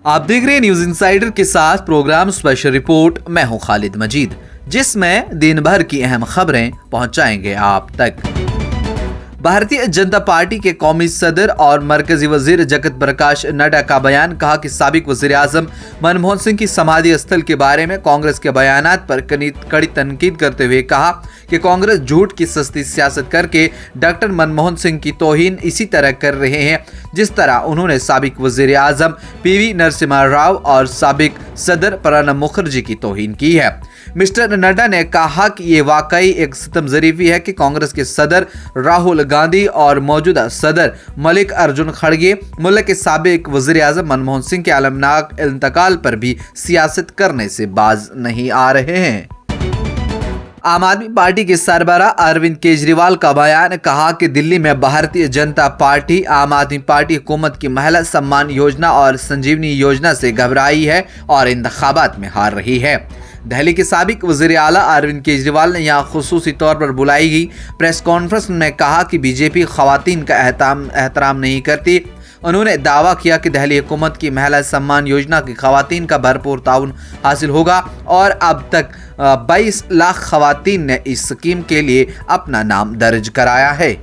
आप देख रहे हैं न्यूज इंसाइडर के साथ प्रोग्राम स्पेशल रिपोर्ट। मैं हूं खालिद मजीद, जिसमें दिन भर की अहम खबरें पहुंचाएंगे आप तक। भारतीय जनता पार्टी के कौमी सदर और मरकजी वजीर जगत प्रकाश नड्डा का बयान। कहा कि साबिक वजीर आजम मनमोहन सिंह की समाधि स्थल के बारे में कांग्रेस के बयानात पर कड़ी तनकीद करते हुए कहा कि कांग्रेस झूठ की सस्ती सियासत करके डॉक्टर मनमोहन सिंह की तौहीन इसी तरह कर रहे हैं जिस तरह उन्होंने साबिक वजीर आजम पीवी नरसिम्हा राव और साबिक सदर प्रणब मुखर्जी की तौहीन की है। मिस्टर नड्डा ने कहा कि ये वाकई एक सितमज़रीफी है कि कांग्रेस के सदर राहुल गांधी और मौजूदा सदर मल्लिक अर्जुन खड़गे मुल्क के साबिक वजीर आजम मनमोहन सिंह के अलमनाक इंतकाल पर भी सियासत करने से बाज नहीं आ रहे हैं। आम आदमी पार्टी के सरबराह अरविंद केजरीवाल का बयान। कहा कि दिल्ली में भारतीय जनता पार्टी आम आदमी पार्टी हुकूमत की महिला सम्मान योजना और संजीवनी योजना से घबराई है और इंतखाबात में हार रही है। दिल्ली के साबिक वज़ीर आला अरविंद केजरीवाल ने यहाँ खुसूसी तौर पर बुलाई गई प्रेस कॉन्फ्रेंस में कहा कि बीजेपी खवातीन का एहतराम नहीं करती। उन्होंने दावा किया कि दिल्ली हुकूमत की महिला सम्मान योजना की खवातीन का भरपूर ताउन हासिल होगा और अब तक 22 लाख खवातीन ने इस स्कीम के लिए अपना नाम दर्ज कराया है।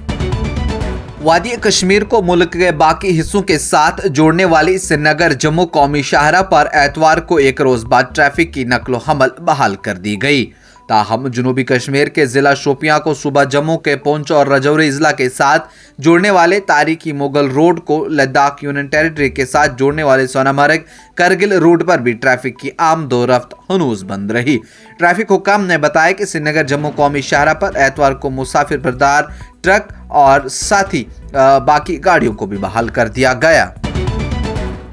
वादी कश्मीर को मुल्क के बाकी हिस्सों के साथ जोड़ने वाली श्रीनगर जम्मू कौमी शाहराह पर एतवार को एक रोज बाद ट्रैफिक की नकलो हमल बहाल कर दी गई। ताहम जनूबी कश्मीर के जिला शोपियां को सुबह जम्मू के पुंछ और रजौरी जिला के साथ जोड़ने वाले तारीखी मुगल रोड को लद्दाख यूनियन टेरिटरी के साथ जोड़ने वाले सोनामर्ग करगिल रोड पर भी ट्रैफिक की आम दो रफ्त हनूज बंद रही। ट्रैफिक हुकाम ने बताया कि श्रीनगर जम्मू कौमी शाहराह पर एतवार को मुसाफिर बरदार ट्रक और साथ ही बाकी गाड़ियों को भी बहाल कर दिया गया।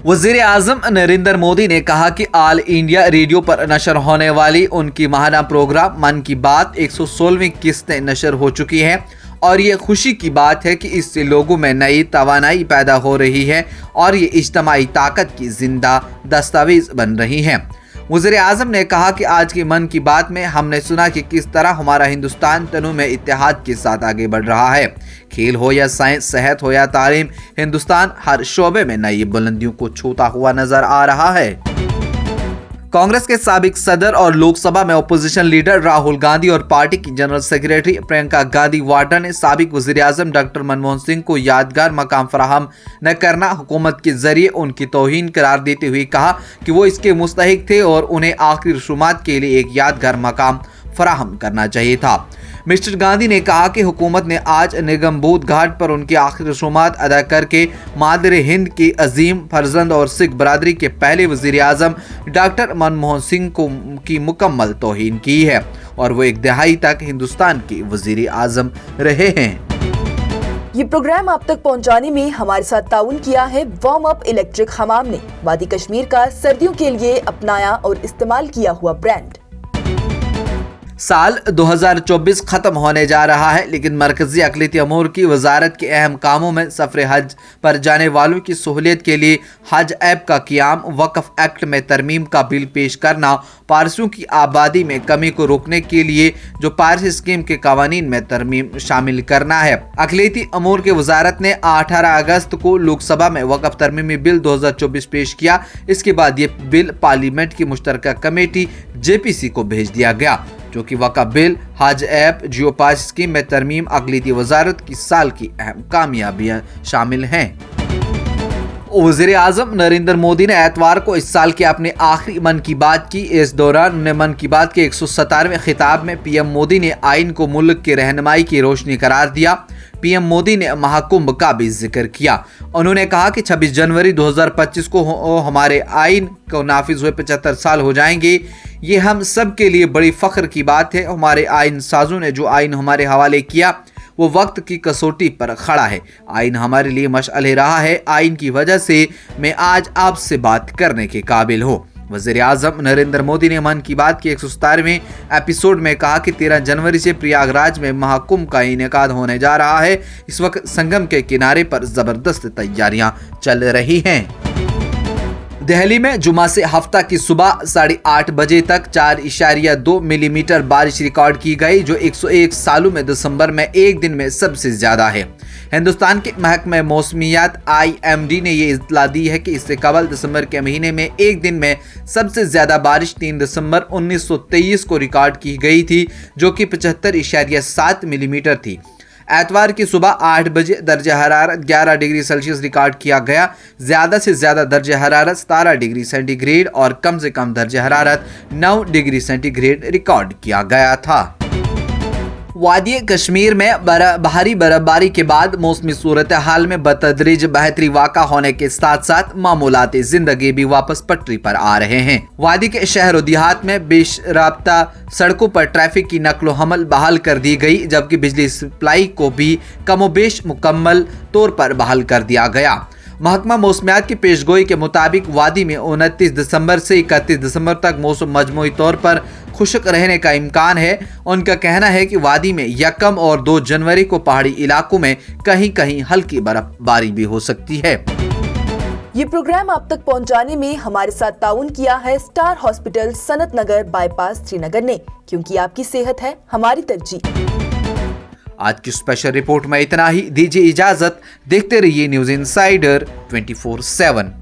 वजीर आजम नरेंद्र मोदी ने कहा कि ऑल इंडिया रेडियो पर नशर होने वाली उनकी माहाना प्रोग्राम मन की बात 116वीं किस्तें नशर हो चुकी हैं और ये खुशी की बात है कि इससे लोगों में नई तवानाई पैदा हो रही है और ये इज्तिमाई ताकत की जिंदा दस्तावेज बन रही है। वज़ीर आज़म ने कहा कि आज की मन की बात में हमने सुना कि किस तरह हमारा हिंदुस्तान तनु में इत्तेहाद के साथ आगे बढ़ रहा है। खेल हो या साइंस, सेहत हो या तालीम, हिंदुस्तान हर शोबे में नई बुलंदियों को छूता हुआ नजर आ रहा है। कांग्रेस के साबिक सदर और लोकसभा में अपोजिशन लीडर राहुल गांधी और पार्टी की जनरल सेक्रेटरी प्रियंका गांधी वाड्रा ने साबिक वजीर आजम डॉक्टर मनमोहन सिंह को यादगार मकाम फराहम न करना हुकूमत के जरिए उनकी तौहीन करार देते हुए कहा कि वो इसके मुस्तहिक थे और उन्हें आखिरी रसूमात के लिए एक यादगार मकाम फराहम करना चाहिए था। मिस्टर गांधी ने कहा कि हुकूमत ने आज निगमबोध घाट पर उनकी आखिरी रसूमात अदा करके मादर हिंद की अजीम फर्जंद और सिख बरादरी के पहले वजीर आजम डॉक्टर मनमोहन सिंह की मुकम्मल तौहीन की है और वो एक दहाई तक हिंदुस्तान के वजीर आजम रहे हैं। ये प्रोग्राम आप तक पहुंचाने में हमारे साथ ताउन किया है वार्म अप इलेक्ट्रिक हमाम ने, वादी कश्मीर का सर्दियों के लिए अपनाया और इस्तेमाल किया हुआ ब्रांड। साल 2024 खत्म होने जा रहा है, लेकिन मरकजी अक़लियती अमूर की वजारत के अहम कामों में सफ़र हज पर जाने वालों की सहूलियत के लिए हज ऐप का क़याम, वक्फ एक्ट में तरमीम का बिल पेश करना, पारसियों की आबादी में कमी को रोकने के लिए जो पारसी स्कीम के कवानीन में तरमीम शामिल करना है। अक़लियती अमूर की वजारत ने 18 अगस्त को लोकसभा में वक्फ तरमीमी बिल 2024 पेश किया। इसके बाद ये बिल पार्लियामेंट की मुश्तरका कमेटी JPC को भेज दिया गया, जो कि वक्फ बिल, हज ऐप, जियो पास स्कीम में तरमीम, अक़लियती वजारत की साल की अहम कामयाबियां शामिल हैं। वज़ीर आज़म नरेंद्र मोदी ने एतवार को इस साल के अपने आखिरी मन की बात की। इस दौरान उन्हें मन की बात के 117वें खिताब में PM मोदी ने आइन को मुल्क की रहनुमाई की रोशनी करार दिया। PM मोदी ने महाकुंभ का भी जिक्र किया। उन्होंने कहा कि 26 जनवरी 2025 को हमारे आइन को नाफिज हुए 75 साल हो जाएंगे। ये हम सब के लिए बड़ी फख्र की बात है। हमारे आइन साजों ने जो आइन हमारे हवाले किया वो वक्त की कसौटी पर खड़ा है। आइन हमारे लिए मशअल रहा है। आइन की वजह से मैं आज आपसे बात करने के काबिल हूँ। वज़ीर आज़म नरेंद्र मोदी ने मन की बात के 117वें एपिसोड में कहा कि 13 जनवरी से प्रयागराज में महाकुंभ का इनेकाद होने जा रहा है। इस वक्त संगम के किनारे पर जबरदस्त तैयारियां चल रही हैं। دہلی میں جمعہ سے ہفتہ کی صبح 8:30 بجے تک 4.2 ملی میٹر بارش ریکارڈ کی گئی، جو 101 سالوں میں دسمبر میں ایک دن میں سب سے زیادہ ہے۔ ہندوستان کے محکمہ موسمیات IMD نے یہ اطلاع دی ہے کہ اس سے قبل دسمبر کے مہینے میں ایک دن میں سب سے زیادہ بارش 3 دسمبر 1923 کو ریکارڈ کی گئی تھی، جو کہ 75.7 ملی میٹر تھی۔ اتوار کی صبح 8 بجے درجہ حرارت 11 ڈگری سیلسیس ریکارڈ کیا گیا۔ زیادہ سے زیادہ درجہ حرارت 17 ڈگری سینٹی گریڈ اور کم سے کم درجہ حرارت 9 ڈگری سینٹی گریڈ ریکارڈ کیا گیا تھا۔ وادی کشمیر میں بھاری برفباری کے بعد موسمی صورتحال میں بتدریج بہتری واقع ہونے کے ساتھ ساتھ معمولاتی زندگی بھی واپس پٹری پر آ رہے ہیں۔ وادی کے شہر و دیہات میں بیش رابطہ سڑکوں پر ٹریفک کی نقل و حمل بحال کر دی گئی، جبکہ بجلی سپلائی کو بھی کم و بیش مکمل طور پر بحال کر دیا گیا۔ محکمہ موسمیات کی پیشگوئی کے مطابق وادی میں 29 دسمبر سے 31 دسمبر تک موسم مجموعی طور پر خشک رہنے کا امکان ہے۔ ان کا کہنا ہے کہ وادی میں 1 اور 2 جنوری کو پہاڑی علاقوں میں کہیں کہیں ہلکی برف باری بھی ہو سکتی ہے۔ یہ پروگرام آپ تک پہنچانے میں ہمارے ساتھ تعاون کیا ہے اسٹار ہاسپٹل سنت نگر بائی پاس سری نگر نے، کیونکہ آپ کی صحت ہے ہماری ترجیح۔ آج کی اسپیشل رپورٹ میں اتنا ہی، دیجیے اجازت، دیکھتے رہیے نیوز انسائیڈر 24/7۔